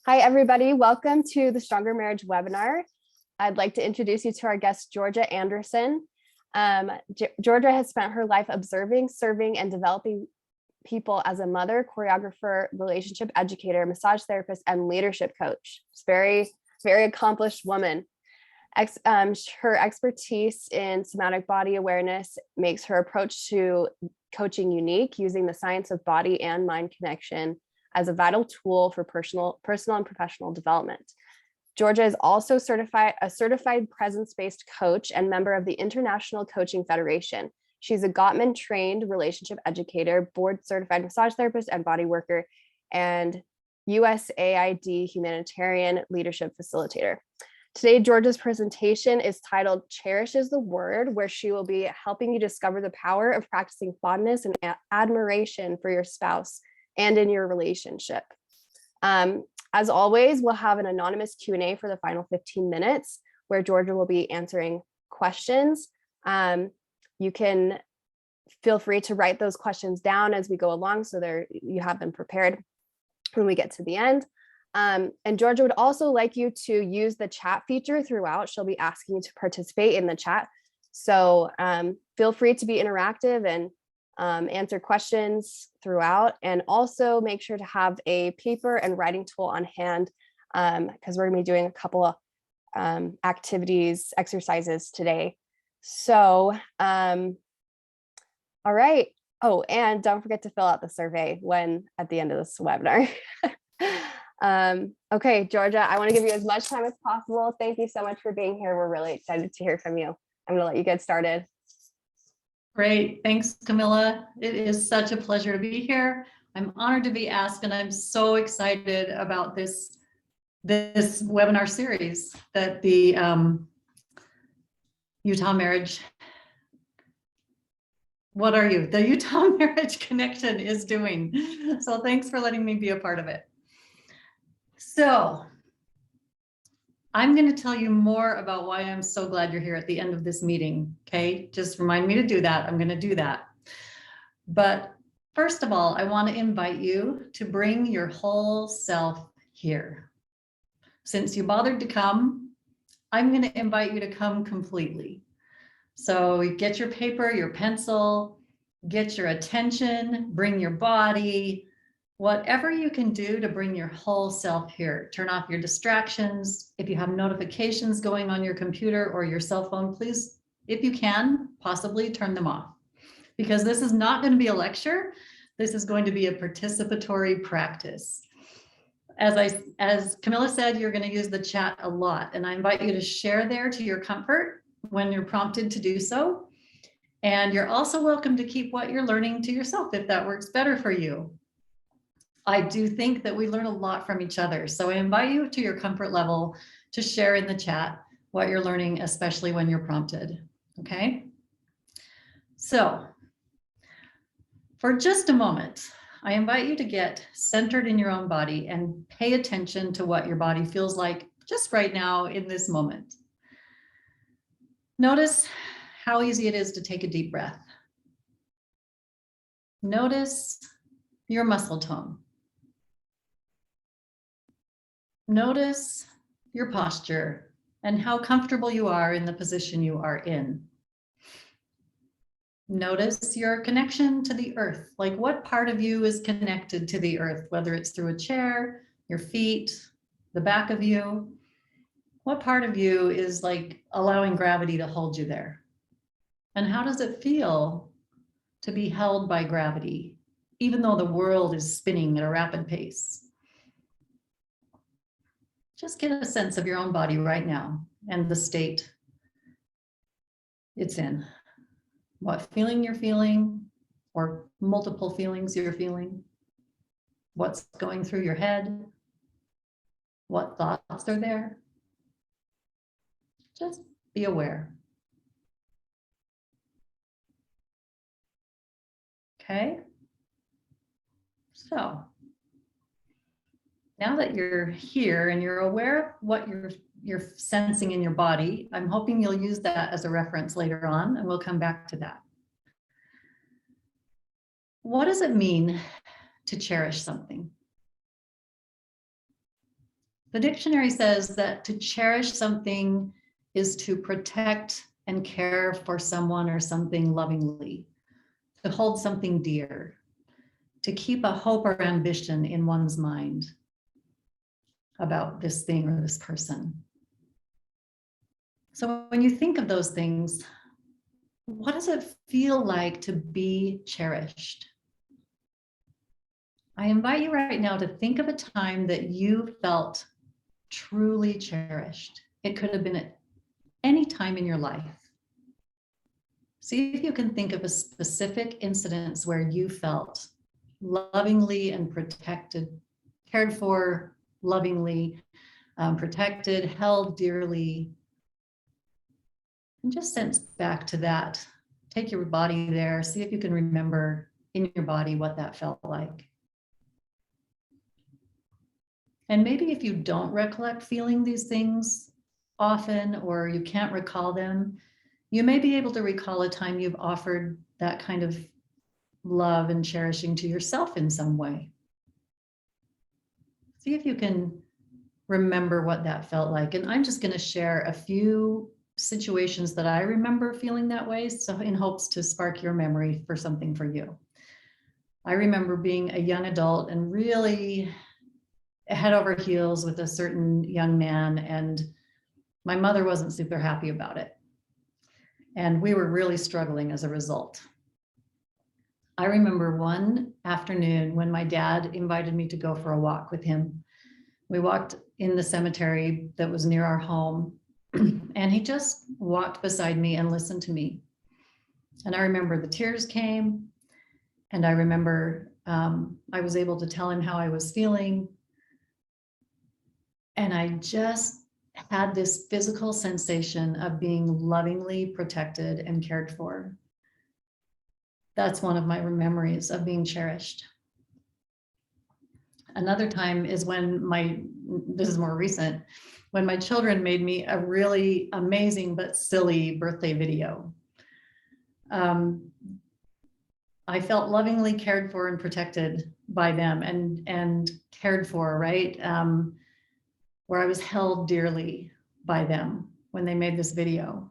Hi, everybody. Welcome to the Stronger Marriage webinar. I'd like to introduce you to our guest, Georgia Anderson. Georgia has spent her life observing, serving, and developing people as a mother, choreographer, relationship educator, massage therapist, and leadership coach. She's a very accomplished woman. Her expertise in somatic body awareness makes her approach to coaching unique, using the science of body and mind connection as a vital tool for personal and professional development. Georgia is also a certified presence-based coach and member of the International Coaching Federation. She's a Gottman-trained relationship educator, board-certified massage therapist and body worker, and USAID Humanitarian leadership facilitator. Today, Georgia's presentation is titled Cherish is the Word, where she will be helping you discover the power of practicing fondness and admiration for your spouse and in your relationship. As always, we'll have an anonymous Q&A for the final 15 minutes where Georgia will be answering questions. You can feel free to write those questions down as we go along so you have them prepared when we get to the end. And Georgia would also like you to use the chat feature throughout. She'll be asking you to participate in the chat. So feel free to be interactive and answer questions throughout, and also make sure to have a paper and writing tool on hand because we're going to be doing a couple of exercises today. So, all right. Oh, and don't forget to fill out the survey at the end of this webinar. Okay, Georgia, I want to give you as much time as possible. Thank you so much for being here. We're really excited to hear from you. I'm going to let you get started. Great. Thanks, Camilla. It is such a pleasure to be here. I'm honored to be asked, and I'm so excited about this webinar series that the Utah Marriage, the Utah Marriage Connection is doing. So thanks for letting me be a part of it. So I'm going to tell you more about why I'm so glad you're here at the end of this meeting. Okay, just remind me to do that. I'm going to do that. But first of all, I want to invite you to bring your whole self here. Since you bothered to come, I'm going to invite you to come completely. So get your paper, your pencil, get your attention, bring your body, whatever you can do to bring your whole self here. Turn off your distractions. If you have notifications going on your computer or your cell phone, please, if you can, possibly turn them off. Because this is not going to be a lecture. This is going to be a participatory practice. As Camilla said, you're going to use the chat a lot, and I invite you to share there to your comfort when you're prompted to do so. And you're also welcome to keep what you're learning to yourself if that works better for you. I do think that we learn a lot from each other. So I invite you to your comfort level to share in the chat what you're learning, especially when you're prompted. Okay. So for just a moment, I invite you to get centered in your own body and pay attention to what your body feels like just right now in this moment. Notice how easy it is to take a deep breath. Notice your muscle tone. Notice your posture and how comfortable you are in the position you are in. Notice your connection to the earth, like what part of you is connected to the earth, whether it's through a chair, your feet, the back of you. What part of you is like allowing gravity to hold you there? And how does it feel to be held by gravity, even though the world is spinning at a rapid pace? Just get a sense of your own body right now and the state it's in. What feeling you're feeling, or multiple feelings you're feeling. What's going through your head. What thoughts are there. Just be aware. Okay. So now that you're here and you're aware of what you're sensing in your body, I'm hoping you'll use that as a reference later on, and we'll come back to that. What does it mean to cherish something? The dictionary says that to cherish something is to protect and care for someone or something lovingly, to hold something dear, to keep a hope or ambition in one's mind about this thing or this person. So when you think of those things, what does it feel like to be cherished? I invite you right now to think of a time that you felt truly cherished. It could have been at any time in your life. See if you can think of a specific incident where you felt lovingly and protected, cared for lovingly, protected, held dearly. And just sense back to that. Take your body there. See if you can remember in your body what that felt like. And maybe if you don't recollect feeling these things often, or you can't recall them, you may be able to recall a time you've offered that kind of love and cherishing to yourself in some way. See if you can remember what that felt like. And I'm just going to share a few situations that I remember feeling that way, so in hopes to spark your memory for something for you. I remember being a young adult and really head over heels with a certain young man, and my mother wasn't super happy about it. And we were really struggling as a result. I remember one afternoon when my dad invited me to go for a walk with him. We walked in the cemetery that was near our home, and he just walked beside me and listened to me. And I remember the tears came, and I remember I was able to tell him how I was feeling. And I just had this physical sensation of being lovingly protected and cared for. That's one of my memories of being cherished. Another time is when this is more recent, when my children made me a really amazing but silly birthday video. I felt lovingly cared for and protected by them and cared for, right? Where I was held dearly by them when they made this video.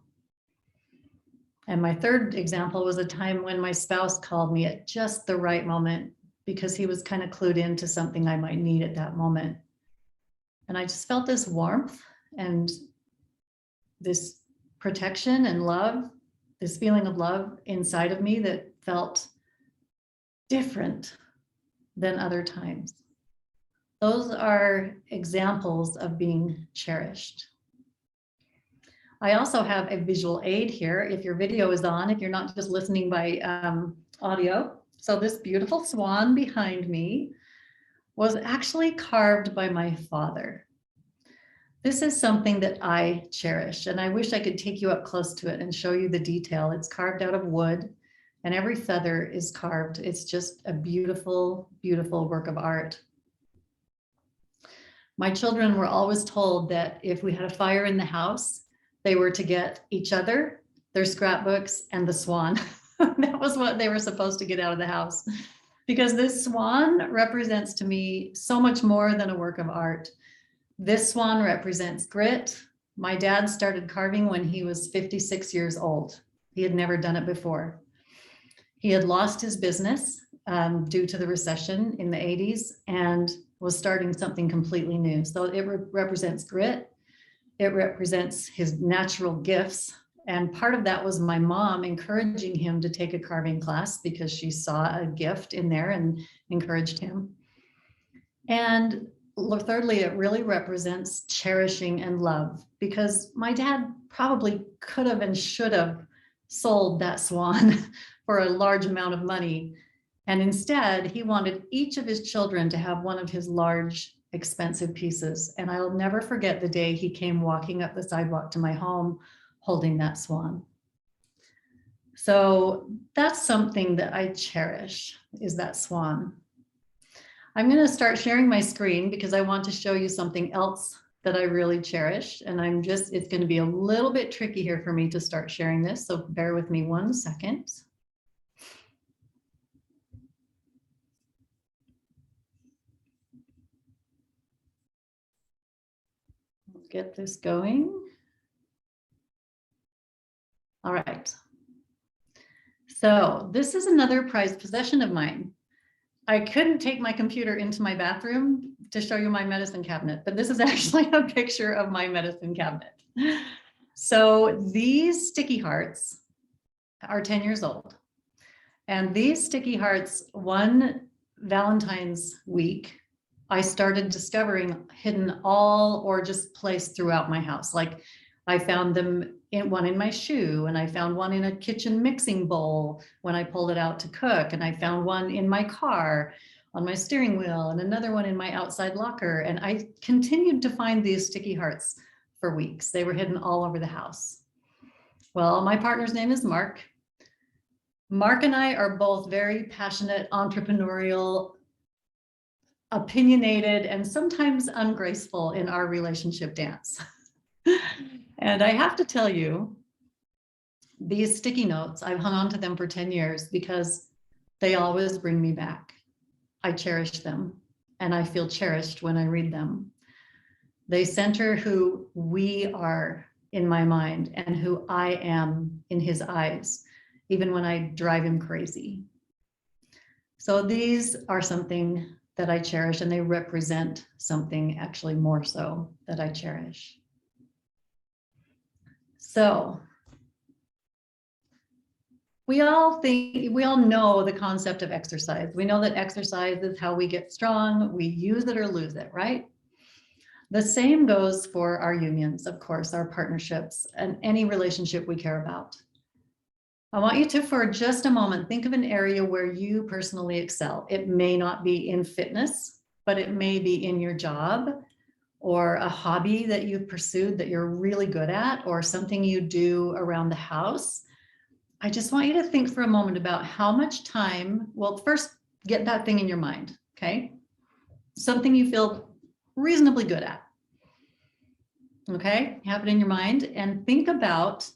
And my third example was a time when my spouse called me at just the right moment because he was kind of clued into something I might need at that moment. And I just felt this warmth and this protection and love, this feeling of love inside of me that felt different than other times. Those are examples of being cherished. I also have a visual aid here if your video is on, if you're not just listening by audio. So this beautiful swan behind me was actually carved by my father. This is something that I cherish, and I wish I could take you up close to it and show you the detail. It's carved out of wood, and every feather is carved. It's just a beautiful, beautiful work of art. My children were always told that if we had a fire in the house, they were to get each other, their scrapbooks, and the swan. That was what they were supposed to get out of the house. Because this swan represents to me so much more than a work of art. This swan represents grit. My dad started carving when he was 56 years old. He had never done it before. He had lost his business due to the recession in the 80s and was starting something completely new. So it represents grit. It represents his natural gifts. And part of that was my mom encouraging him to take a carving class because she saw a gift in there and encouraged him. And thirdly, it really represents cherishing and love, because my dad probably could have and should have sold that swan for a large amount of money. And instead, he wanted each of his children to have one of his large, expensive pieces. And I'll never forget the day he came walking up the sidewalk to my home holding that swan. So that's something that I cherish, is that swan. I'm going to start sharing my screen because I want to show you something else that I really cherish. And it's going to be a little bit tricky here for me to start sharing this. So bear with me 1 second. get this going. All right. So this is another prized possession of mine. I couldn't take my computer into my bathroom to show you my medicine cabinet, but this is actually a picture of my medicine cabinet. So these sticky hearts are 10 years old. And these sticky hearts, one Valentine's week, I started discovering hidden all or just placed throughout my house. Like I found them one in my shoe, and I found one in a kitchen mixing bowl when I pulled it out to cook. And I found one in my car on my steering wheel, and another one in my outside locker. And I continued to find these sticky hearts for weeks. They were hidden all over the house. Well, my partner's name is Mark. Mark and I are both very passionate, entrepreneurial, opinionated, and sometimes ungraceful in our relationship dance. And I have to tell you, these sticky notes, I've hung on to them for 10 years because they always bring me back. I cherish them, and I feel cherished when I read them. They center who we are in my mind and who I am in his eyes, even when I drive him crazy. So these are something that I cherish, and they represent something actually more so that I cherish. So we all know the concept of exercise. We know that exercise is how we get strong. We use it or lose it, right? The same goes for our unions, of course, our partnerships, and any relationship we care about. I want you to, for just a moment, think of an area where you personally excel. It may not be in fitness, but it may be in your job, or a hobby that you've pursued that you're really good at, or something you do around the house. I just want you to think for a moment about how much time, well, first get that thing in your mind, okay? Something you feel reasonably good at, okay? Have it in your mind and think about,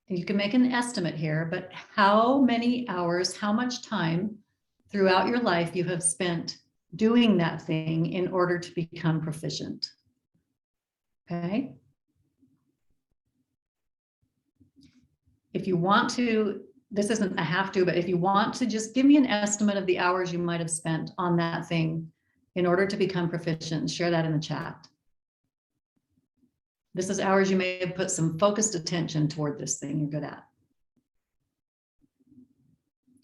you can make an estimate here, but how many hours, how much time throughout your life you have spent doing that thing in order to become proficient, okay? If you want to, this isn't a have to, but if you want to just give me an estimate of the hours you might have spent on that thing in order to become proficient, share that in the chat. This is hours you may have put some focused attention toward this thing you're good at.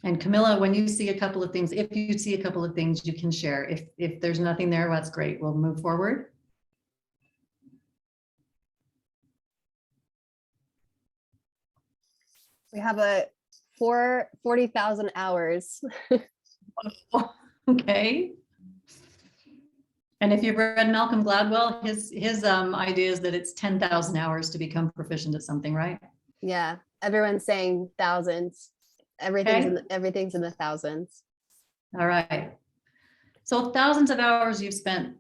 And Camilla, when you see a couple of things, if you see a couple of things, you can share. If there's nothing there, that's great. We'll move forward. We have a 40,000 hours. Okay. And if you've read Malcolm Gladwell, his idea is that it's 10,000 hours to become proficient at something, right? Yeah, everyone's saying thousands. Everything's in the thousands. All right. So thousands of hours you've spent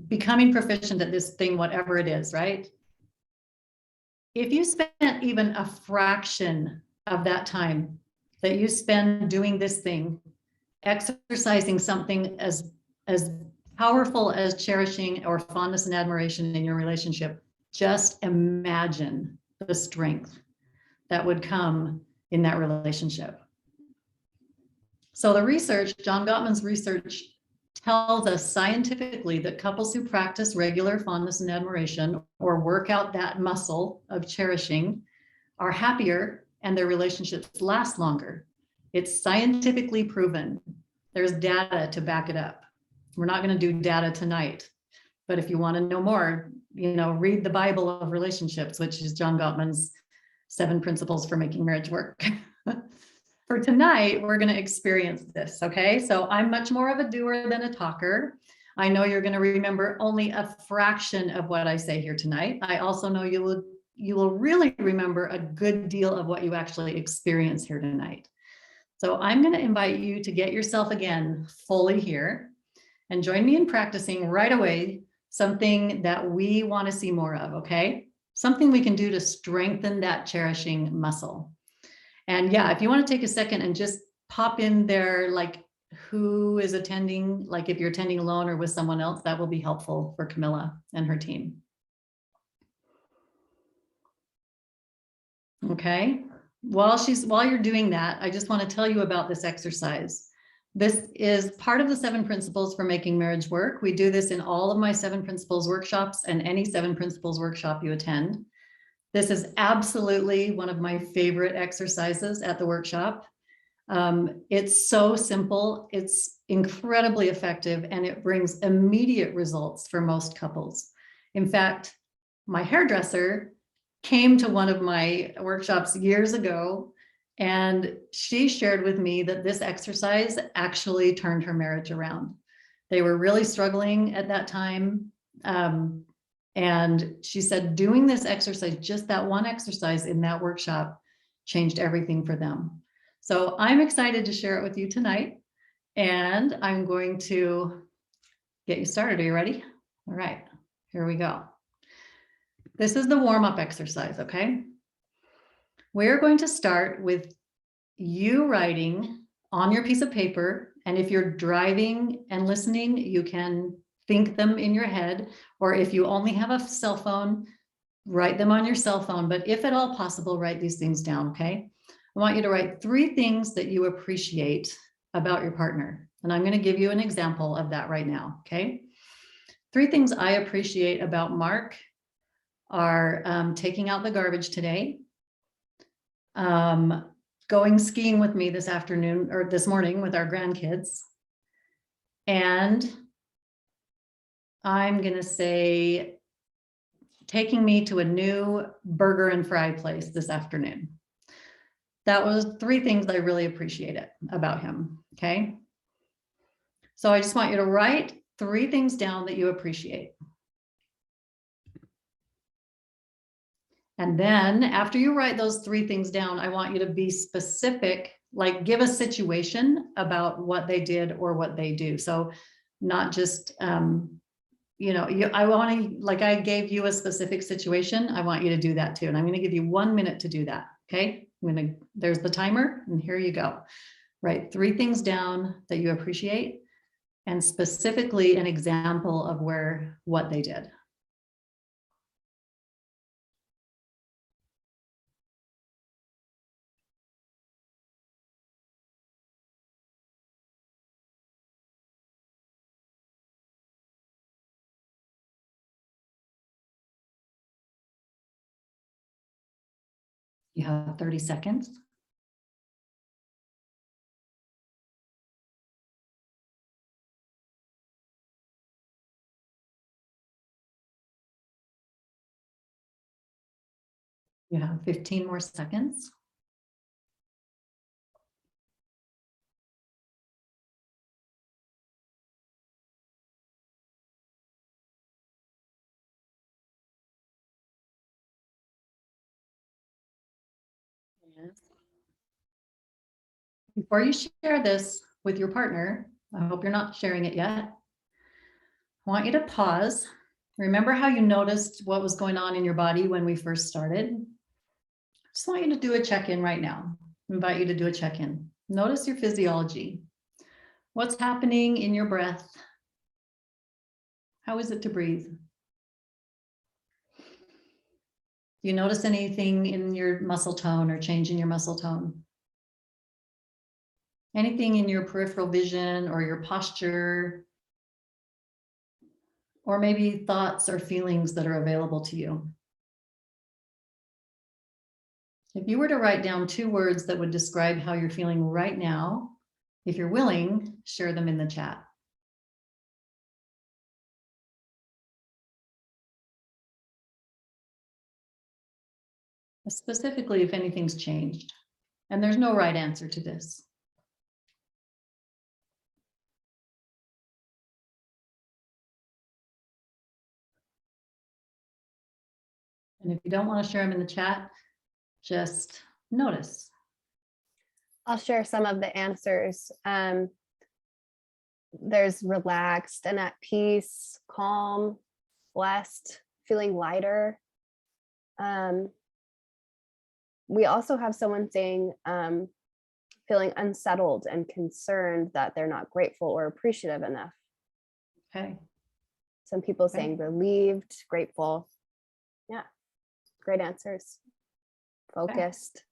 becoming proficient at this thing, whatever it is, right? If you spent even a fraction of that time that you spend doing this thing, exercising something as powerful as cherishing or fondness and admiration in your relationship, just imagine the strength that would come in that relationship. So the research, John Gottman's research, tells us scientifically that couples who practice regular fondness and admiration or work out that muscle of cherishing are happier and their relationships last longer. It's scientifically proven. There's data to back it up. We're not going to do data tonight, but if you want to know more, read the Bible of relationships, which is John Gottman's 7 principles for making marriage work. For tonight, we're going to experience this, okay? So I'm much more of a doer than a talker. I know you're going to remember only a fraction of what I say here tonight. I also know you will really remember a good deal of what you actually experience here tonight. So I'm going to invite you to get yourself again fully here and join me in practicing right away something that we want to see more of, okay? Something we can do to strengthen that cherishing muscle. And yeah, if you want to take a second and just pop in there, like who is attending, like if you're attending alone or with someone else, that will be helpful for Camilla and her team. Okay. While you're doing that, I just want to tell you about this exercise. This is part of the 7 principles for making marriage work. We do this in all of my 7 principles workshops and any 7 principles workshop you attend. This is absolutely one of my favorite exercises at the workshop. It's so simple, it's incredibly effective, and it brings immediate results for most couples. In fact, my hairdresser came to one of my workshops years ago, and she shared with me that this exercise actually turned her marriage around. They were really struggling at that time. And she said doing this exercise, just that one exercise in that workshop, changed everything for them. So I'm excited to share it with you tonight, and I'm going to get you started. Are you ready? All right, here we go. This is the warm-up exercise, okay? We're going to start with you writing on your piece of paper, and if you're driving and listening, you can think them in your head, or if you only have a cell phone, write them on your cell phone, but if at all possible, write these things down, okay? I want you to write 3 things that you appreciate about your partner, and I'm going to give you an example of that right now, okay? 3 things I appreciate about Mark are taking out the garbage today, going skiing with me this afternoon or this morning with our grandkids, and I'm gonna say taking me to a new burger and fry place this afternoon. That was 3 things I really appreciated about him, okay? So I just want you to write 3 things down that you appreciate. And then after you write those 3 things down, I want you to be specific, like give a situation about what they did or what they do. So not just, you know, I want to, like I gave you a specific situation, I want you to do that too. And I'm going to give you 1 minute to do that. Okay. There's the timer, and here you go. Write 3 things down that you appreciate, and specifically an example of what they did. You have 30 seconds. You have 15 more seconds. Yes. Before you share this with your partner, I hope you're not sharing it yet. I want you to pause. Remember how you noticed what was going on in your body when we first started? I just want you to do a check-in right now. I invite you to do a check-in. Notice your physiology. What's happening in your breath? How is it to breathe? Do you notice anything in your muscle tone or change in your muscle tone? Anything in your peripheral vision or your posture? Or maybe thoughts or feelings that are available to you? If you were to write down 2 words that would describe how you're feeling right now, if you're willing, share them in the chat. Specifically, if anything's changed. And there's no right answer to this. And if you don't want to share them in the chat, just notice. I'll share some of the answers. There's relaxed and at peace, calm, blessed, feeling lighter. We also have someone saying feeling unsettled and concerned that they're not grateful or appreciative enough. Okay. Some people saying relieved, grateful. Yeah, great answers. focused.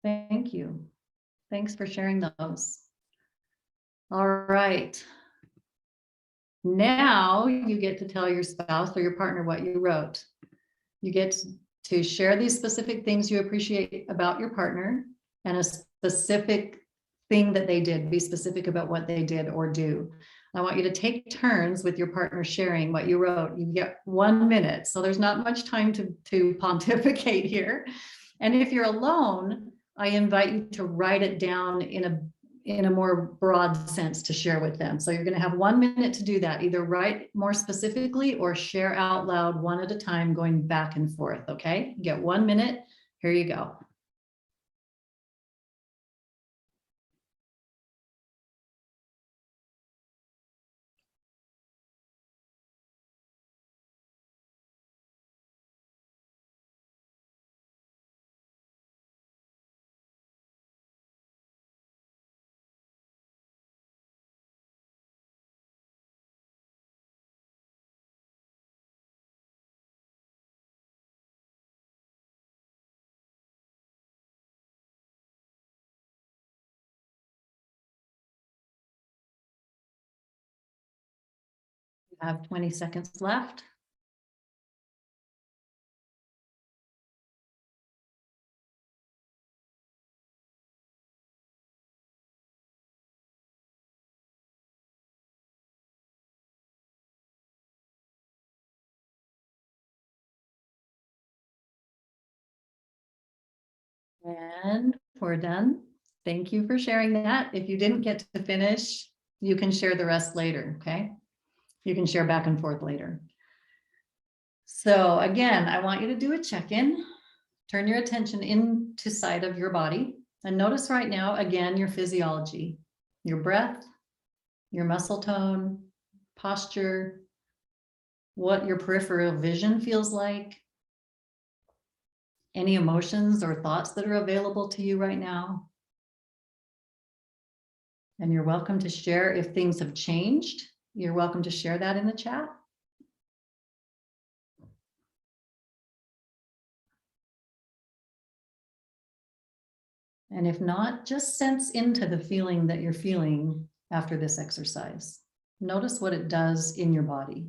Thank you. Thanks for sharing those. All right. Now you get to tell your spouse or your partner what you wrote. You get to share these specific things you appreciate about your partner and a specific thing that they did. Be specific about what they did or do. I want you to take turns with your partner sharing what you wrote. You get 1 minute, so there's not much time to pontificate here. And if you're alone, I invite you to write it down in a more broad sense to share with them. So you're going to have 1 minute to do that. Either write more specifically or share out loud one at a time, going back and forth. Okay, you get 1 minute. Here you go. You have 20 seconds left. And we're done. Thank you for sharing that. If you didn't get to finish, you can share the rest later, okay? You can share back and forth later. So again, I want you to do a check-in. Turn your attention into side of your body and notice right now, again, your physiology, your breath, your muscle tone, posture, what your peripheral vision feels like, any emotions or thoughts that are available to you right now. And you're welcome to share if things have changed. You're welcome to share that in the chat. And if not, just sense into the feeling that you're feeling after this exercise. Notice what it does in your body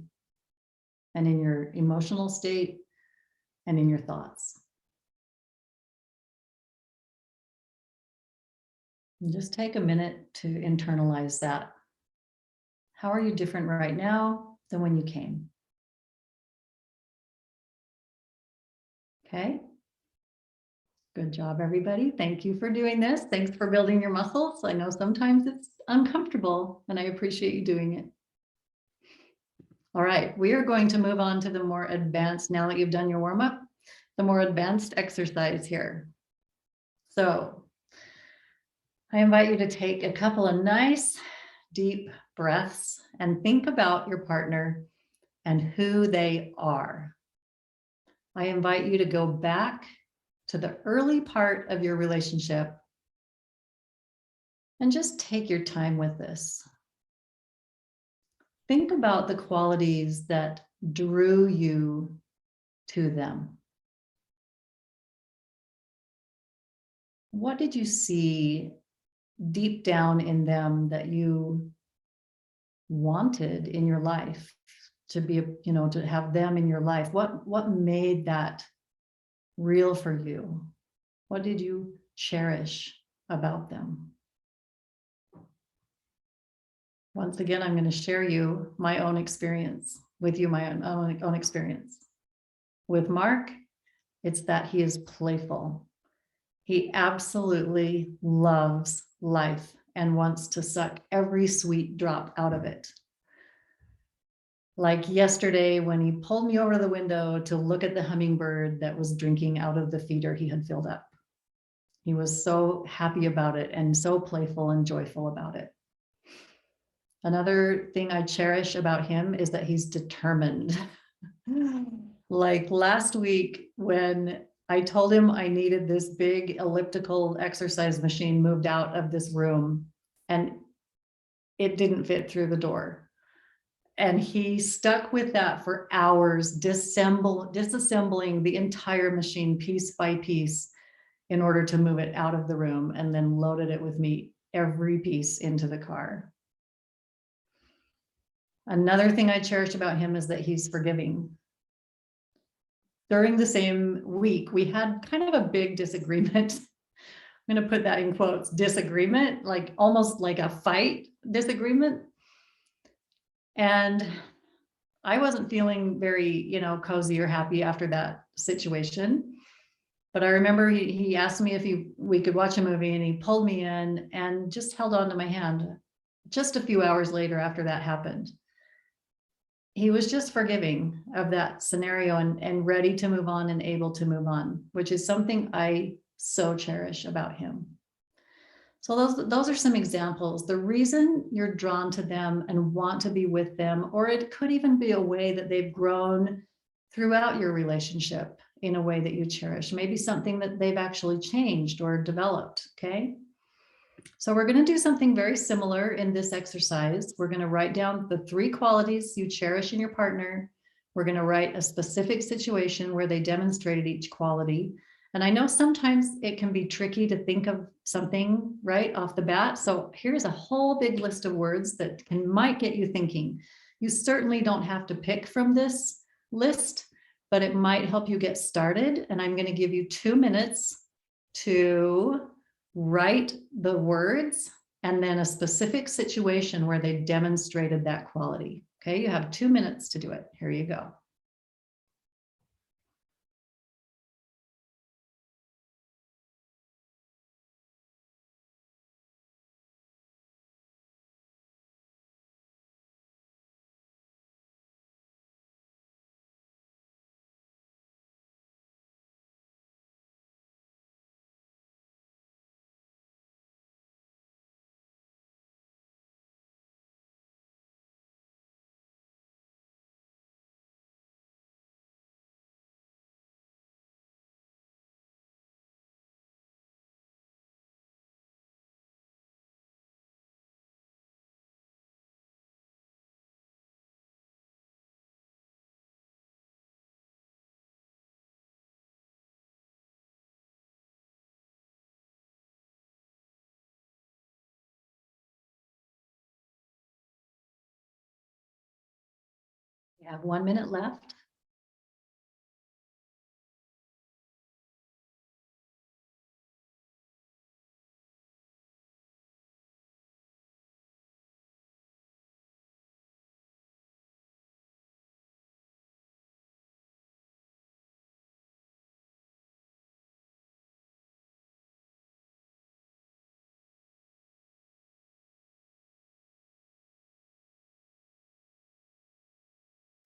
and in your emotional state and in your thoughts. And just take a minute to internalize that. How are you different right now than when you came? Okay. Good job, everybody. Thank you for doing this. Thanks for building your muscles. I know sometimes it's uncomfortable and I appreciate you doing it. All right, we are going to move on to the more advanced, now that you've done your warm-up, the more advanced exercise here. So I invite you to take a couple of nice, deep breaths and think about your partner and who they are. I invite you to go back to the early part of your relationship and just take your time with this. Think about the qualities that drew you to them. What did you see deep down in them that you wanted in your life to be, to have them in your life? What made that real for you? What did you cherish about them? Once again, I'm going to share my own experience with you, my own experience. With Mark, it's that he is playful. He absolutely loves life and wants to suck every sweet drop out of it. Like yesterday when he pulled me over the window to look at the hummingbird that was drinking out of the feeder he had filled up. He was so happy about it and so playful and joyful about it. Another thing I cherish about him is that he's determined. Like last week when I told him I needed this big elliptical exercise machine moved out of this room and it didn't fit through the door. And he stuck with that for hours, disassembling the entire machine piece by piece in order to move it out of the room, and then loaded it with meat, every piece into the car. Another thing I cherish about him is that he's forgiving. During the same week, we had kind of a big disagreement. I'm going to put that in quotes, disagreement, like almost like a fight disagreement. And I wasn't feeling very, cozy or happy after that situation. But I remember he asked me if we could watch a movie, and he pulled me in and just held on to my hand just a few hours later after that happened. He was just forgiving of that scenario and ready to move on and able to move on, which is something I so cherish about him. So those are some examples. The reason you're drawn to them and want to be with them, or it could even be a way that they've grown throughout your relationship in a way that you cherish, maybe something that they've actually changed or developed, okay? So we're going to do something very similar in this exercise. We're going to write down the 3 qualities you cherish in your partner. We're going to write a specific situation where they demonstrated each quality. And I know sometimes it can be tricky to think of something right off the bat. So here's a whole big list of words that might get you thinking. You certainly don't have to pick from this list, but it might help you get started. And I'm going to give you 2 minutes to write the words and then a specific situation where they demonstrated that quality. Okay, you have 2 minutes to do it. Here you go. You have 1 minute left.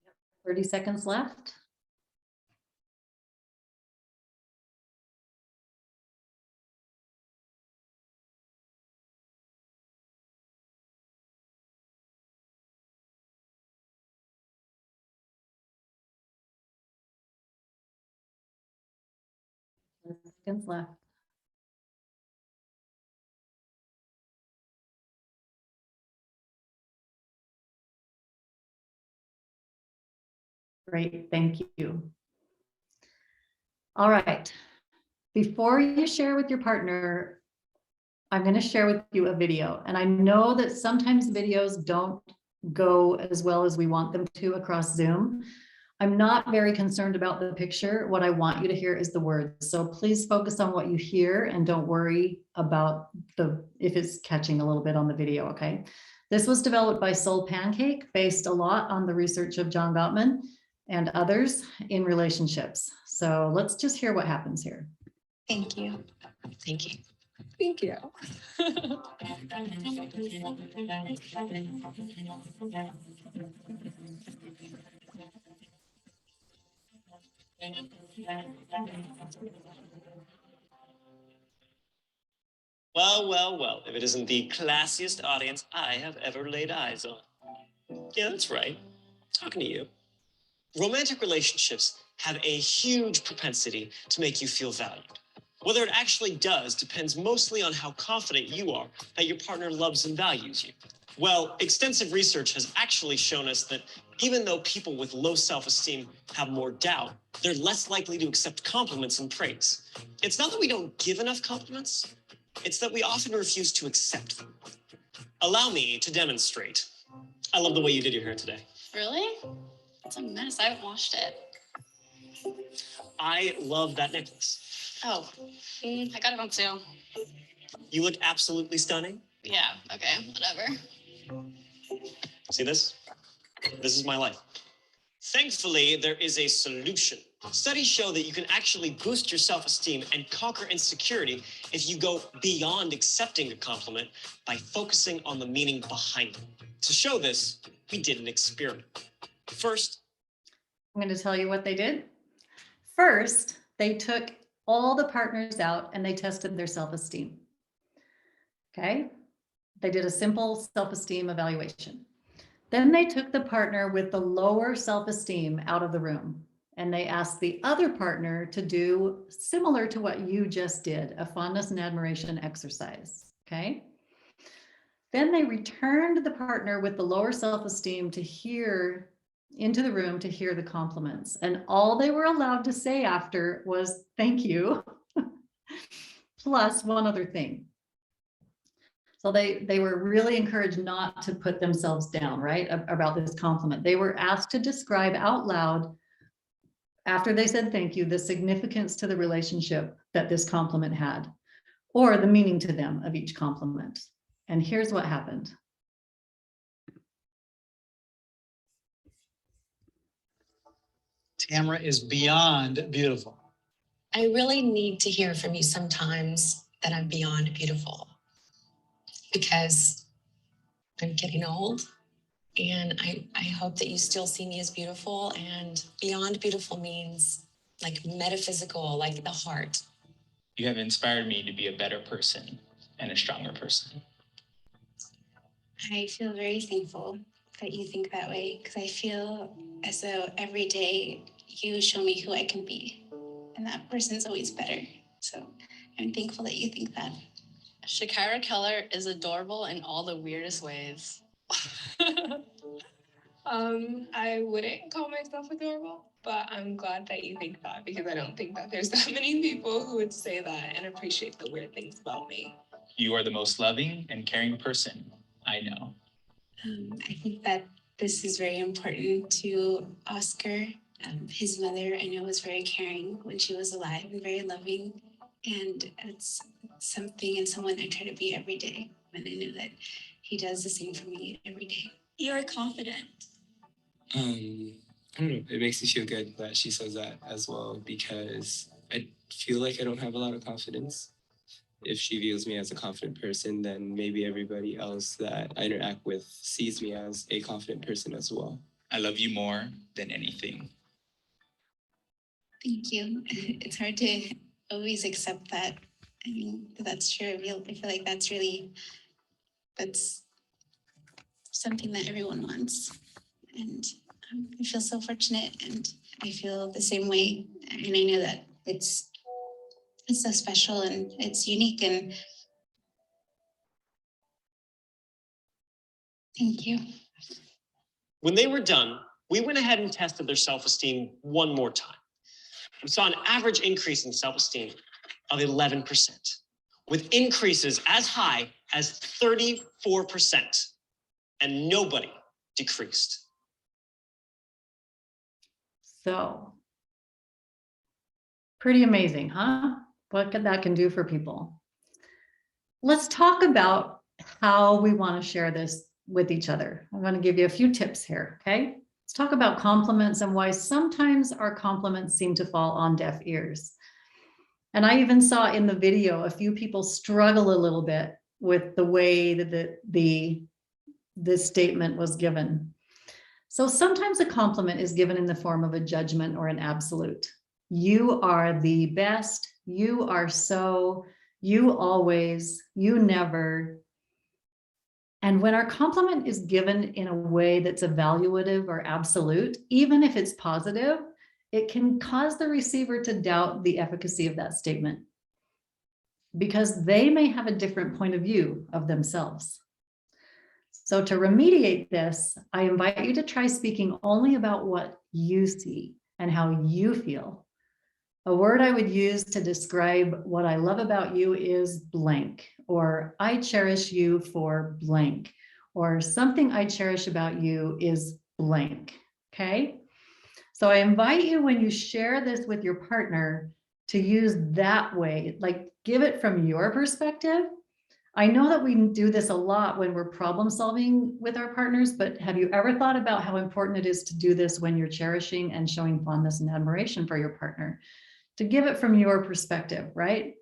Yep. 30 seconds left. Seconds left. Great, thank you. All right, before you share with your partner, I'm going to share with you a video. And I know that sometimes videos don't go as well as we want them to across Zoom. I'm not very concerned about the picture. What I want you to hear is the words. So please focus on what you hear and don't worry about if it's catching a little bit on the video, okay? This was developed by Soul Pancake, based a lot on the research of John Gottman and others in relationships. So let's just hear what happens here. Thank you. Thank you. Thank you. 'Well, if it isn't the classiest audience I have ever laid eyes on. Yeah, that's right. Talking to you. Romantic relationships have a huge propensity to make you feel valued. Whether it actually does depends mostly on how confident you are that your partner loves and values you. Well, extensive research has actually shown us that even though people with low self-esteem have more doubt, they're less likely to accept compliments and praise. It's not that we don't give enough compliments, it's that we often refuse to accept them. Allow me to demonstrate. I love the way you did your hair today. Really? It's a mess. I haven't washed it. I love that necklace. Oh, I got it on sale. You look absolutely stunning. Yeah, okay, whatever. See this? This is my life. Thankfully, there is a solution. Studies show that you can actually boost your self-esteem and conquer insecurity if you go beyond accepting a compliment by focusing on the meaning behind it. To show this, we did an experiment. First, I'm going to tell you what they did. First, they took all the partners out and they tested their self-esteem. Okay. They did a simple self-esteem evaluation. Then they took the partner with the lower self-esteem out of the room and they asked the other partner to do similar to what you just did, a fondness and admiration exercise. Okay. Then they returned the partner with the lower self-esteem to hear into the room to hear the compliments. And all they were allowed to say after was, thank you, plus one other thing. So they were really encouraged not to put themselves down, right, about this compliment. They were asked to describe out loud, after they said thank you, the significance to the relationship that this compliment had, or the meaning to them of each compliment. And here's what happened. Tamara is beyond beautiful. I really need to hear from you sometimes that I'm beyond beautiful, because I'm getting old and I hope that you still see me as beautiful, and beyond beautiful means like metaphysical, like the heart. You have inspired me to be a better person and a stronger person. I feel very thankful that you think that way, because I feel as though every day you show me who I can be, and that person's always better. So I'm thankful that you think that. Shakira Keller is adorable in all the weirdest ways. I wouldn't call myself adorable, but I'm glad that you think that, because I don't think that there's that many people who would say that and appreciate the weird things about me. You are the most loving and caring person I know. I think that this is very important to Oscar. His mother, I know, was very caring when she was alive and very loving. And it's something and someone I try to be every day. And I know that he does the same for me every day. You're confident. I don't know. It makes me feel good that she says that as well, because I feel like I don't have a lot of confidence. If she views me as a confident person, then maybe everybody else that I interact with sees me as a confident person as well. I love you more than anything. Thank you. It's hard to always accept that. I mean, that's true. I feel like that's something that everyone wants. And I feel so fortunate, and I feel the same way. And I know that it's so special and it's unique, and thank you. when they were done, we went ahead and tested their self-esteem one more time. We saw an average increase in self-esteem of 11%, with increases as high as 34%, and nobody decreased. So pretty amazing, huh? What that can do for people. Let's talk about how we want to share this with each other. I'm going to give you a few tips here, okay? Let's talk about compliments and why sometimes our compliments seem to fall on deaf ears. And I even saw in the video a few people struggle a little bit with the way that this statement was given. So sometimes a compliment is given in the form of a judgment or an absolute. You are the best, you are so, you always, you never. And when our compliment is given in a way that's evaluative or absolute, even if it's positive, it can cause the receiver to doubt the efficacy of that statement, because they may have a different point of view of themselves. So to remediate this, I invite you to try speaking only about what you see and how you feel. A word I would use to describe what I love about you is blank, or I cherish you for blank, or something I cherish about you is blank, okay? So I invite you, when you share this with your partner, to use that way, like give it from your perspective. I know that we do this a lot when we're problem solving with our partners, but have you ever thought about how important it is to do this when you're cherishing and showing fondness and admiration for your partner? To give it from your perspective, right?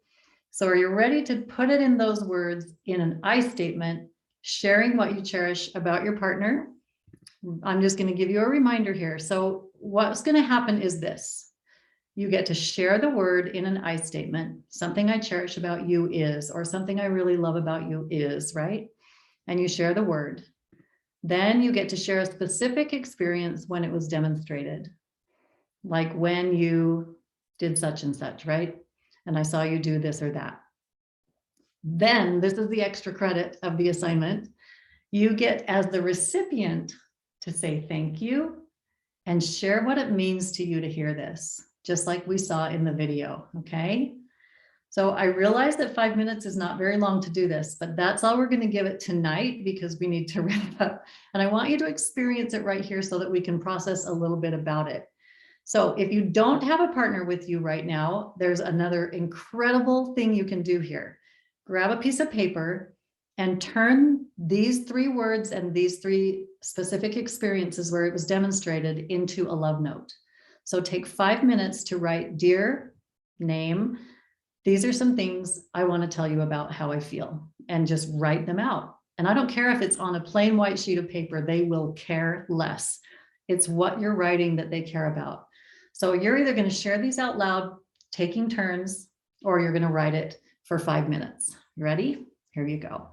So are you ready to put it in those words in an I statement, sharing what you cherish about your partner? I'm just going to give you a reminder here. So what's going to happen is this. You get to share the word in an I statement. Something I cherish about you is, or something I really love about you is, right? And you share the word. Then you get to share a specific experience when it was demonstrated. Like when you did such and such, right? And I saw you do this or that. Then this is the extra credit of the assignment. You get, as the recipient, to say thank you and share what it means to you to hear this, just like we saw in the video, okay? So I realize that 5 minutes is not very long to do this, but that's all we're going to give it tonight because we need to wrap up. And I want you to experience it right here so that we can process a little bit about it. So if you don't have a partner with you right now, there's another incredible thing you can do here. Grab a piece of paper and turn these 3 words and these 3 specific experiences where it was demonstrated into a love note. So take 5 minutes to write, dear, name, these are some things I want to tell you about how I feel, and just write them out. And I don't care if it's on a plain white sheet of paper, they will care less. It's what you're writing that they care about. So you're either going to share these out loud, taking turns, or you're going to write it for 5 minutes. You ready? Here you go.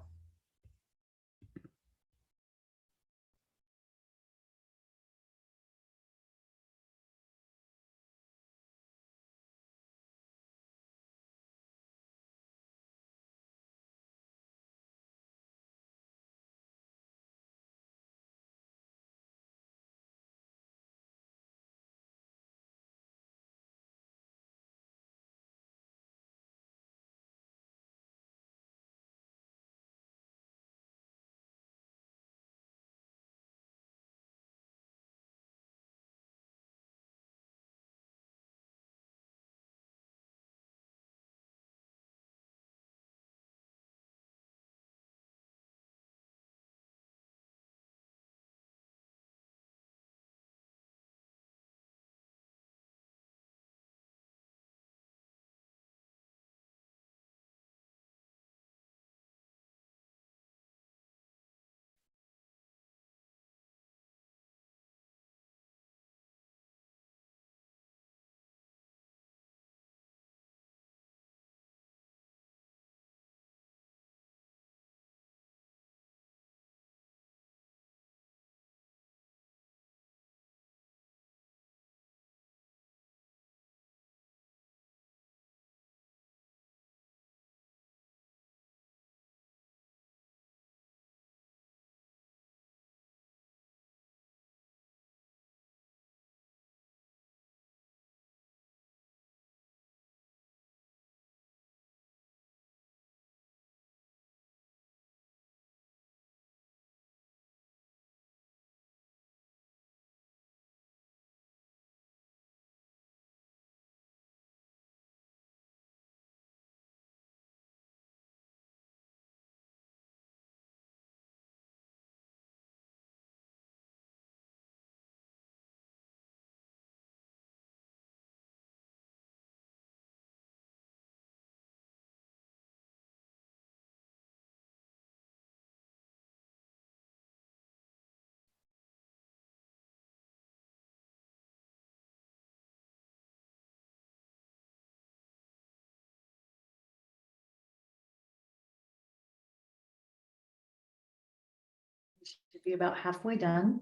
Should be about halfway done.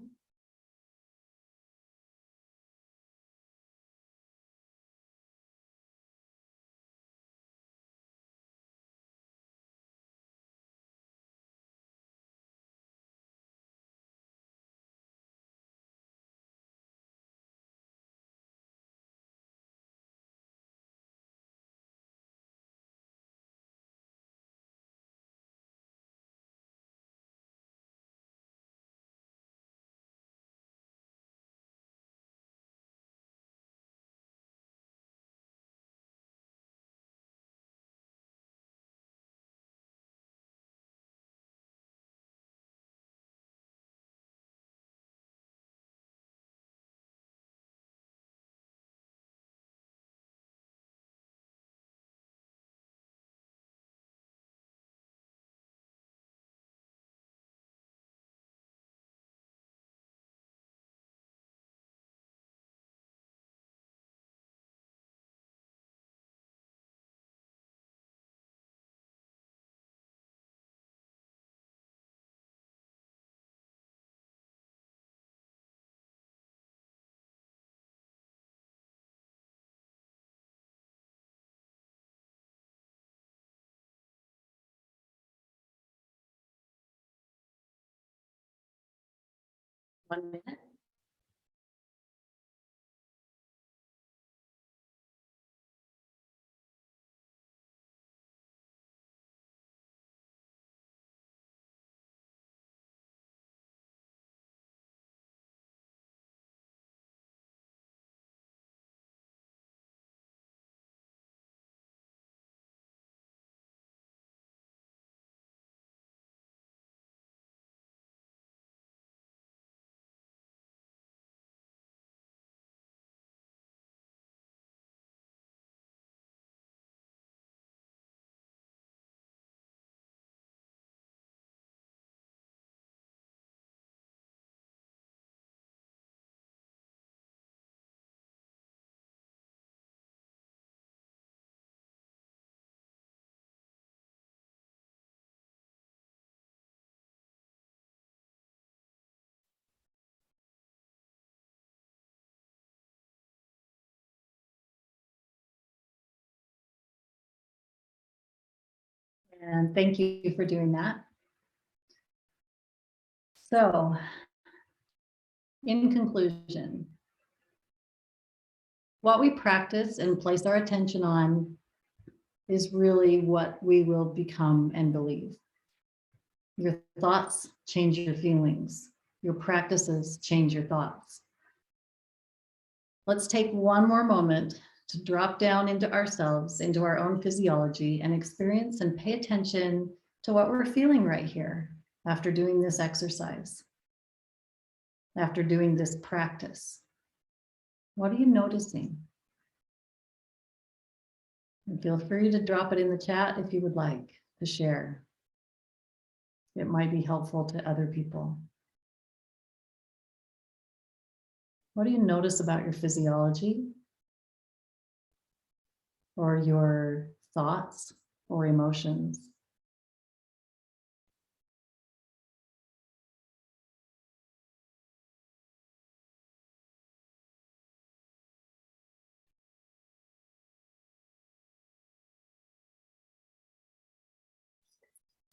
1 minute. And thank you for doing that. So, in conclusion, what we practice and place our attention on is really what we will become and believe. Your thoughts change your feelings. Your practices change your thoughts. Let's take one more moment to drop down into ourselves, into our own physiology, and experience and pay attention to what we're feeling right here after doing this exercise, after doing this practice. What are you noticing? And feel free to drop it in the chat if you would like to share. It might be helpful to other people. What do you notice about your physiology or your thoughts or emotions?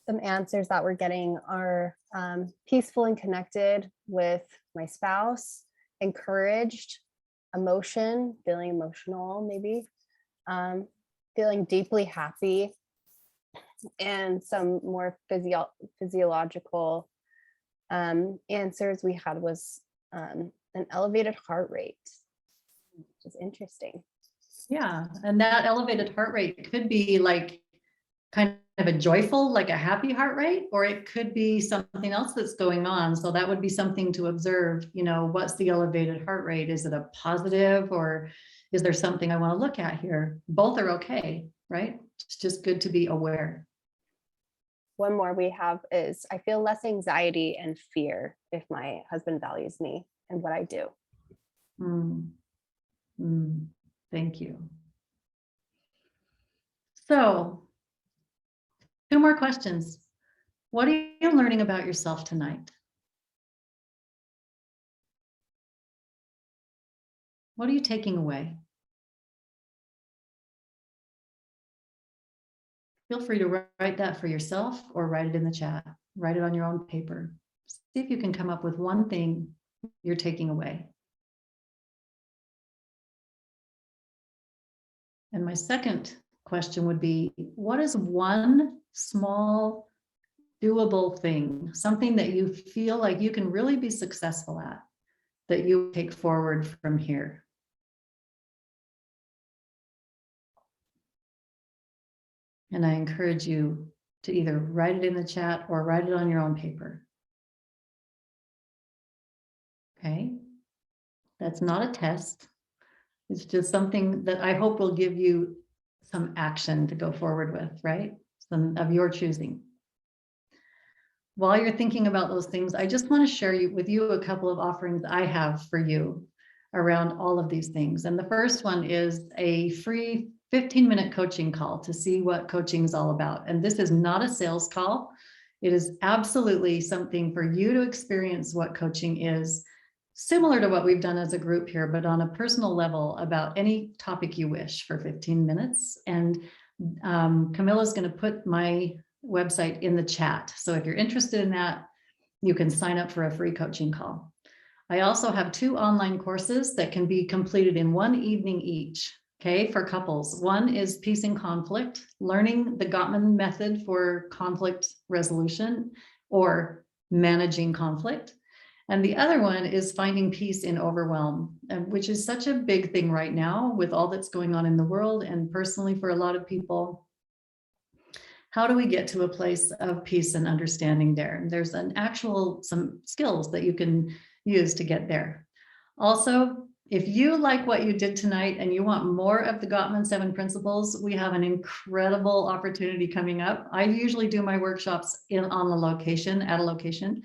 Some answers that we're getting are peaceful and connected with my spouse, encouraged, emotion, feeling emotional maybe, feeling deeply happy, and some more physiological answers we had was an elevated heart rate, which is interesting. Yeah, and that elevated heart rate could be like kind of a joyful, like a happy heart rate, or it could be something else that's going on. So that would be something to observe, you know, what's the elevated heart rate? Is it a positive, or is there something I want to look at here? Both are okay, right? It's just good to be aware. One more we have is I feel less anxiety and fear if my husband values me and what I do. Thank you. So, 2 more questions. What are you learning about yourself tonight? What are you taking away? Feel free to write that for yourself or write it in the chat. Write it on your own paper. See if you can come up with one thing you're taking away. And my second question would be, what is one small, doable thing, something that you feel like you can really be successful at, that you take forward from here? And I encourage you to either write it in the chat or write it on your own paper. Okay? That's not a test. It's just something that I hope will give you some action to go forward with, right? Some of your choosing. While you're thinking about those things, I just want to share with you a couple of offerings I have for you around all of these things. And the first one is a free 15-minute coaching call to see what coaching is all about. And this is not a sales call. It is absolutely something for you to experience what coaching is, similar to what we've done as a group here, but on a personal level about any topic you wish for 15 minutes. And Camilla's going to put my website in the chat. So if you're interested in that, you can sign up for a free coaching call. I also have 2 online courses that can be completed in 1 evening each, okay, for couples. One is Peace in Conflict, learning the Gottman method for conflict resolution or managing conflict. And the other one is Finding Peace in Overwhelm, which is such a big thing right now with all that's going on in the world and personally for a lot of people. How do we get to a place of peace and understanding there? And there's some skills that you can use to get there. Also, if you like what you did tonight and you want more of the Gottman 7 principles, we have an incredible opportunity coming up. I usually do my workshops at a location.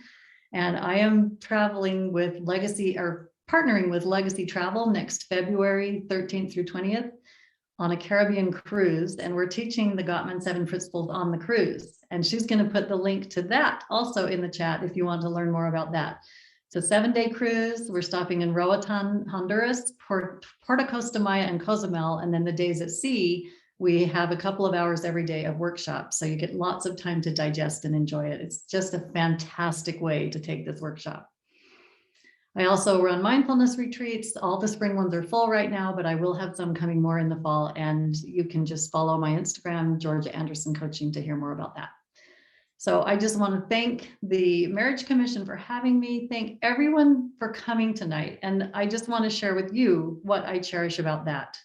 And I am traveling with Legacy or partnering with Legacy Travel next February 13th through 20th on a Caribbean cruise. And we're teaching the Gottman 7 principles on the cruise. And she's going to put the link to that also in the chat if you want to learn more about that. It's a 7-day cruise. We're stopping in Roatan, Honduras, Puerto Costa Maya, and Cozumel. And then the days at sea, we have a couple of hours every day of workshops. So you get lots of time to digest and enjoy it. It's just a fantastic way to take this workshop. I also run mindfulness retreats. All the spring ones are full right now, but I will have some coming more in the fall. And you can just follow my Instagram, Georgia Anderson Coaching, to hear more about that. So I just want to thank the Marriage Commission for having me. Thank everyone for coming tonight. And I just want to share with you what I cherish about that.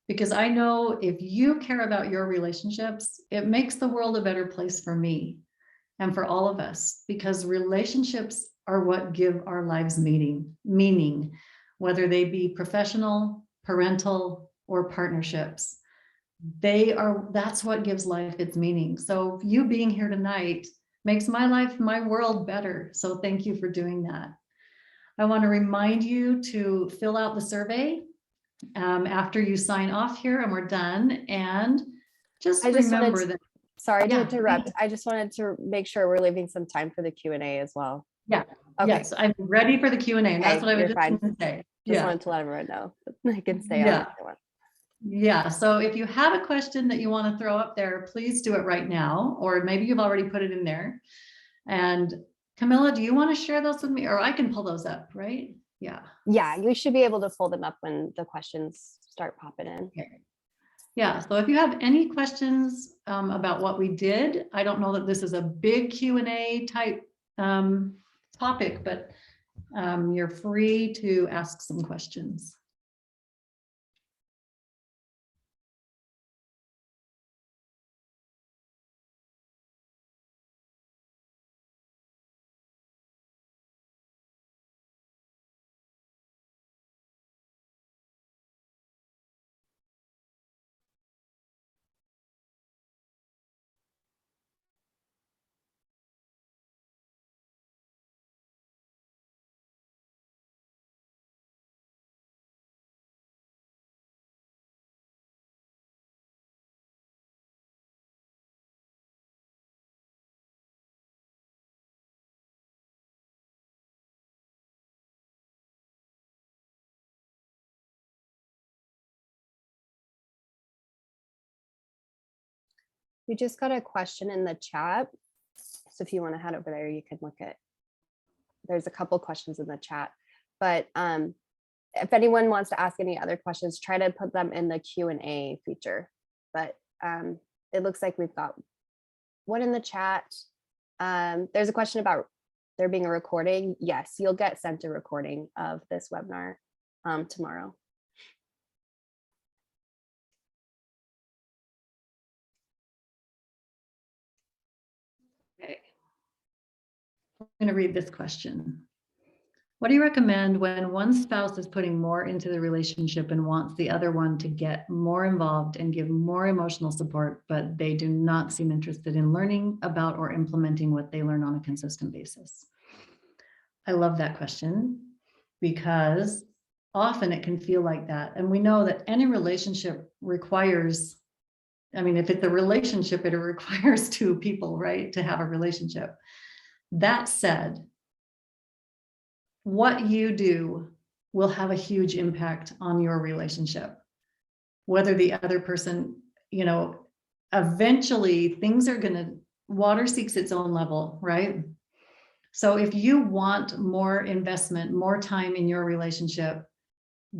Because I know if you care about your relationships, it makes the world a better place for me and for all of us, because relationships are what give our lives meaning, whether they be professional, parental, or partnerships. That's what gives life its meaning. So you being here tonight makes my world better. So thank you for doing that. I want to remind you to fill out the survey after you sign off here and we're done. And remember that. Sorry to interrupt. I just wanted to make sure we're leaving some time for the Q&A as well. Yeah. Okay. Yes, I'm ready for the Q&A. And that's what I was just going to say. Just wanted to let everyone know. I can stay on if they want. Yeah. So if you have a question that you want to throw up there, please do it right now, or maybe you've already put it in there. And Camilla, do you want to share those with me, or I can pull those up, right? Yeah. Yeah, you should be able to pull them up when the questions start popping in. Okay. Yeah, so if you have any questions about what we did, I don't know that this is a big Q&A type topic, but you're free to ask some questions. We just got a question in the chat. So if you want to head over there, you can look at, there's a couple questions in the chat, but if anyone wants to ask any other questions, try to put them in the Q&A feature. But it looks like we've got one in the chat. There's a question about there being a recording. Yes, you'll get sent a recording of this webinar tomorrow. Okay. I'm going to read this question. What do you recommend when one spouse is putting more into the relationship and wants the other one to get more involved and give more emotional support, but they do not seem interested in learning about or implementing what they learn on a consistent basis? I love that question because often it can feel like that. And we know that any relationship requires, I mean, if it's a relationship, it requires 2 people, right, to have a relationship. That said, what you do will have a huge impact on your relationship. Whether the other person, you know, eventually things are going to, water seeks its own level, right? So if you want more investment, more time in your relationship,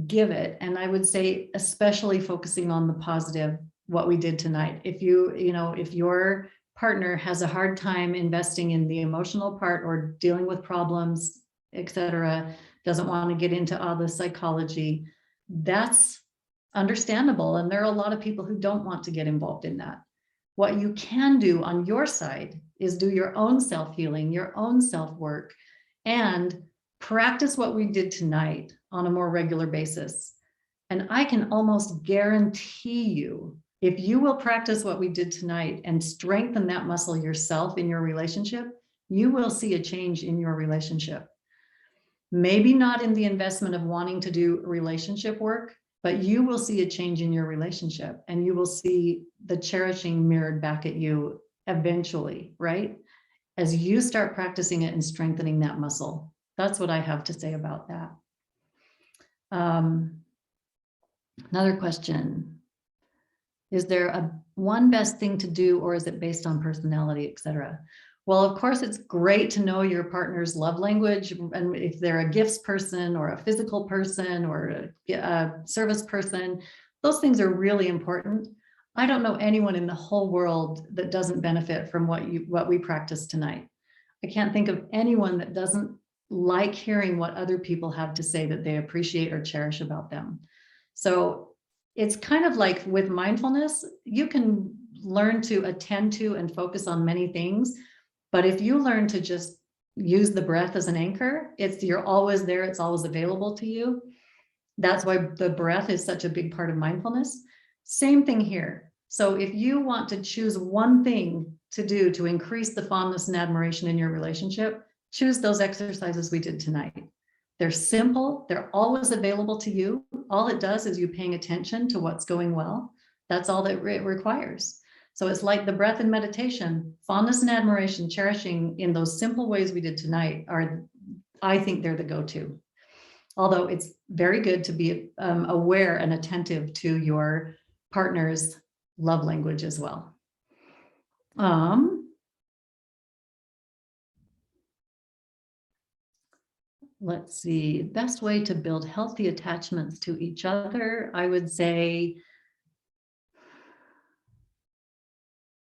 give it. And I would say, especially focusing on the positive, what we did tonight. If if your partner has a hard time investing in the emotional part or dealing with problems, etc., doesn't want to get into all the psychology, that's understandable. And there are a lot of people who don't want to get involved in that. What you can do on your side is do your own self-healing, your own self-work, and practice what we did tonight on a more regular basis. And I can almost guarantee you, if you will practice what we did tonight and strengthen that muscle yourself in your relationship, you will see a change in your relationship. Maybe not in the investment of wanting to do relationship work, but you will see a change in your relationship, and you will see the cherishing mirrored back at you eventually, right? As you start practicing it and strengthening that muscle. That's what I have to say about that. Another question. Is there one best thing to do, or is it based on personality, etc.? Well, of course, it's great to know your partner's love language, and if they're a gifts person or a physical person or a service person, those things are really important. I don't know anyone in the whole world that doesn't benefit from what we practiced tonight. I can't think of anyone that doesn't like hearing what other people have to say that they appreciate or cherish about them. So it's kind of like with mindfulness, you can learn to attend to and focus on many things. But if you learn to just use the breath as an anchor, you're always there, it's always available to you. That's why the breath is such a big part of mindfulness. Same thing here. So if you want to choose one thing to do to increase the fondness and admiration in your relationship, choose those exercises we did tonight. They're simple, they're always available to you. All it does is you paying attention to what's going well. That's all that it requires. So it's like the breath and meditation, fondness and admiration, cherishing in those simple ways we did tonight I think they're the go-to. Although it's very good to be aware and attentive to your partner's love language as well. Let's see, best way to build healthy attachments to each other. I would say,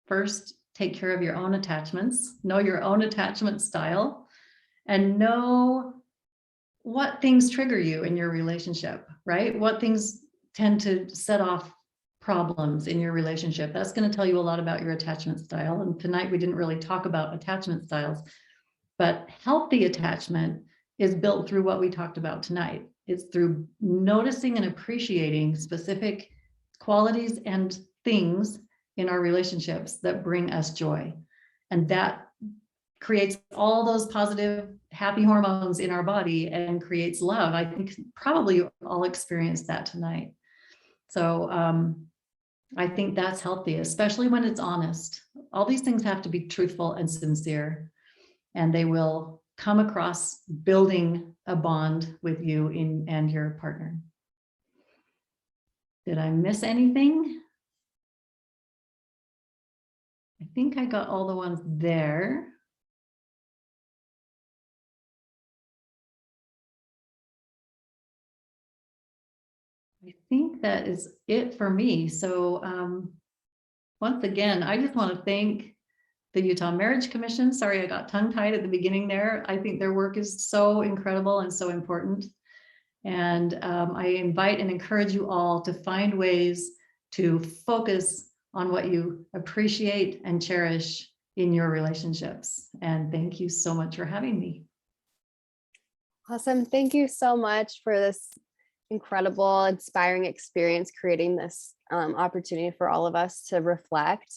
first, take care of your own attachments, know your own attachment style, and know what things trigger you in your relationship, right? What things tend to set off problems in your relationship. That's going to tell you a lot about your attachment style. And tonight we didn't really talk about attachment styles, but healthy attachment is built through what we talked about tonight. It's through noticing and appreciating specific qualities and things in our relationships that bring us joy. And that creates all those positive, happy hormones in our body and creates love. I think probably you all experienced that tonight. So I think that's healthy, especially when it's honest. All these things have to be truthful and sincere, and they will come across building a bond with you and your partner. Did I miss anything? I think I got all the ones there. I think that is it for me. So once again, I just want to thank the Utah Marriage Commission. Sorry, I got tongue-tied at the beginning there. I think their work is so incredible and so important. And I invite and encourage you all to find ways to focus on what you appreciate and cherish in your relationships. And thank you so much for having me. Awesome. Thank you so much for this incredible, inspiring experience, creating this opportunity for all of us to reflect.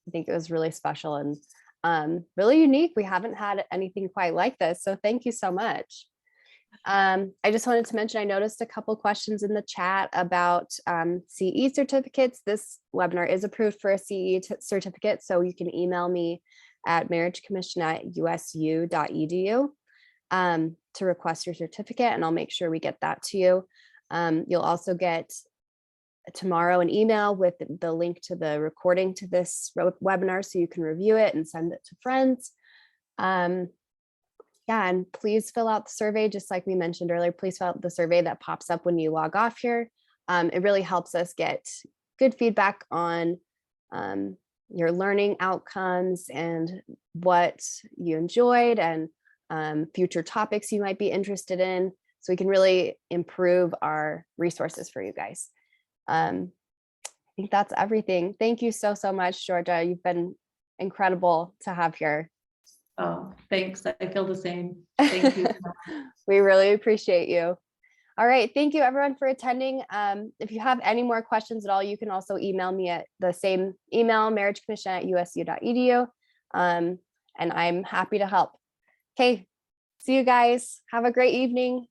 I think it was really special and really unique. We haven't had anything quite like this. So thank you so much. I just wanted to mention, I noticed a couple questions in the chat about CE certificates. This webinar is approved for a CE certificate, so you can email me at marriagecommission@usu.edu to request your certificate, and I'll make sure we get that to you. You'll also get tomorrow an email with the link to the recording to this webinar, so you can review it and send it to friends. Yeah, and please fill out the survey, just like we mentioned earlier. Please fill out the survey that pops up when you log off here. It really helps us get good feedback on your learning outcomes and what you enjoyed and future topics you might be interested in, so we can really improve our resources for you guys. I think that's everything. Thank you so much, Georgia. You've been incredible to have here. Oh, thanks. I feel the same. Thank you. We really appreciate you. All right. Thank you everyone for attending. If you have any more questions at all, you can also email me at the same email, marriagecommission@usu.edu. And I'm happy to help. Okay. See you guys. Have a great evening.